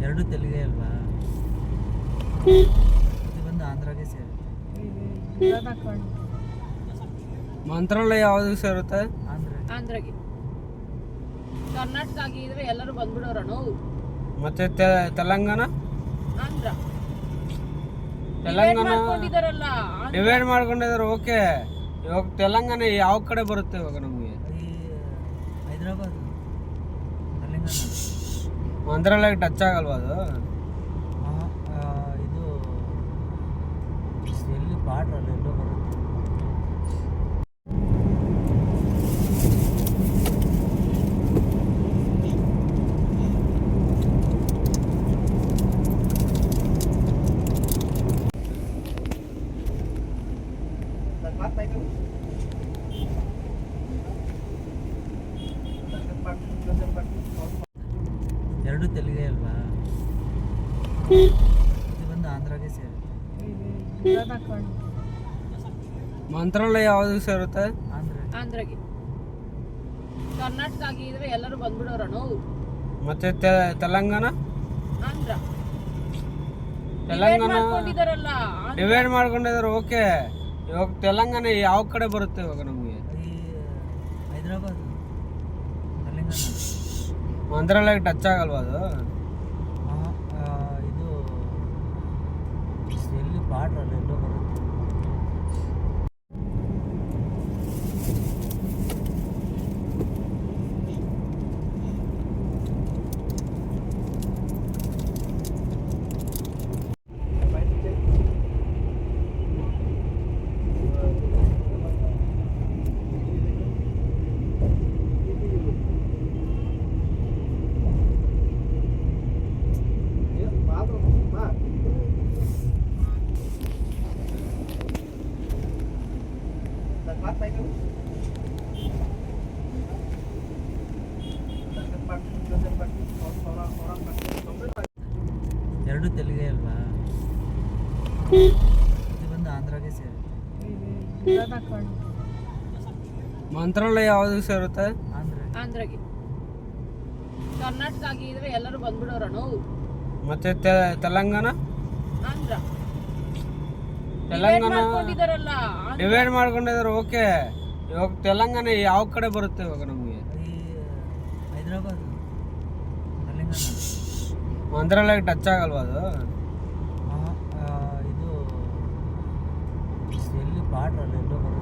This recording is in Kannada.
ಎರಡು ತೆಲುಗೇ ಅಲ್ವಾ? ಇದು ಬಂದು ಆಂಧ್ರಗೆ ಸೇರುತ್ತೆ. ಮಂತ್ರಾಲಯ ಯಾವ್ದು ಸೇರುತ್ತೆ? ಆಂಧ್ರಗೆ. ಕರ್ನಾಟಕ ಆಗಿದ್ರೆ ಎಲ್ಲರೂ ಬಂದ್ಬಿಡೋರನು. ಮತ್ತೆ ತೆಲಂಗಾಣ ಆಂಧ್ರ ತೆಲಂಗಾಣ ಮಾಡ್ಕೊಂಡಿದಾರಲ್ಲ. ಡಿವೈಡ್ ಮಾಡ್ಕೊಂಡಿದ್ದಾರೆ. ಓಕೆ, ಇವಾಗ ತೆಲಂಗಾಣ ಯಾವ ಕಡೆ ಬರುತ್ತೆ ಇವಾಗ ನಮಗೆ? ಈ ಹೈದರಾಬಾದ್, ತೆಲಂಗಾಣ. ಮಂತ್ರಾಲಯ ಟಚ್ ಆಗಲ್ವಾ ಅದು? ಇದು ಎಲ್ಲಿ ಬಾರ್ಡ್ರಲ್ಲ ಎಲ್ಲೋ ಬರುತ್ತೆ. ಎರಡು ತೆಲುಗೇ ಅಲ್ವಾ? ಇದು ಬಂದು ಆಂಧ್ರಗೆ ಸೇರುತ್ತೆ. ಮಂತ್ರಾಲಯ ಯಾವ್ದು ಸೇರುತ್ತೆ? ಆಂಧ್ರಗೆ. ಕರ್ನಾಟಕ ಆಗಿದ್ರೆ ಎಲ್ಲರೂ ಬಂದ್ಬಿಡೋರನು. ಮತ್ತೆ ತೆಲಂಗಾಣ ಆಂಧ್ರ ತೆಲಂಗಾಣ ಮಾಡ್ಕೊಂಡಿದಾರಲ್ಲ. ಡಿವೈಡ್ ಮಾಡ್ಕೊಂಡಿದ್ದಾರೆ. ಓಕೆ, ಇವಾಗ ತೆಲಂಗಾಣ ಯಾವ ಕಡೆ ಬರುತ್ತೆ ಇವಾಗ ನಮಗೆ? ಈ ಹೈದರಾಬಾದ್, ತೆಲಂಗಾಣ. ಮಂತ್ರಾಲಯ ಟಚ್ ಆಗಲ್ವಾ ಅದು? ಇದು ಎಲ್ಲಿ ಬಾರ್ಡ್ರಲ್ಲ ಎಲ್ಲೋ ಬರುತ್ತೆ. ಎರಡು ತೆಲುಗೇ ಅಲ್ವಾ? ಇದು ಬಂದು ಆಂಧ್ರಗೆ ಸೇರುತ್ತೆ. ಮಂತ್ರಾಲಯ ಯಾವ್ದು ಸೇರುತ್ತೆ? ಆಂಧ್ರಗೆ. ಕರ್ನಾಟಕ ಆಗಿದ್ರೆ ಎಲ್ಲರೂ ಬಂದ್ಬಿಡೋರನು. ಮತ್ತೆ ತೆಲಂಗಾಣ ಆಂಧ್ರ ತೆಲಂಗಾಣ ಮಾಡ್ಕೊಂಡಿದಾರಲ್ಲ. ಡಿವೈಡ್ ಮಾಡ್ಕೊಂಡಿದ್ದಾರೆ. ಓಕೆ, ಇವಾಗ ತೆಲಂಗಾಣ ಯಾವ ಕಡೆ ಬರುತ್ತೆ ಇವಾಗ ನಮಗೆ? ಈ ಹೈದರಾಬಾದ್, ತೆಲಂಗಾಣ. ಮಂತ್ರಾಲಯ ಟಚ್ ಆಗಲ್ವಾ ಅದು? ಇದು ಎಲ್ಲಿ ಬಾರ್ಡ್ರಲ್ಲ ಎಲ್ಲೋ ಬರುತ್ತೆ.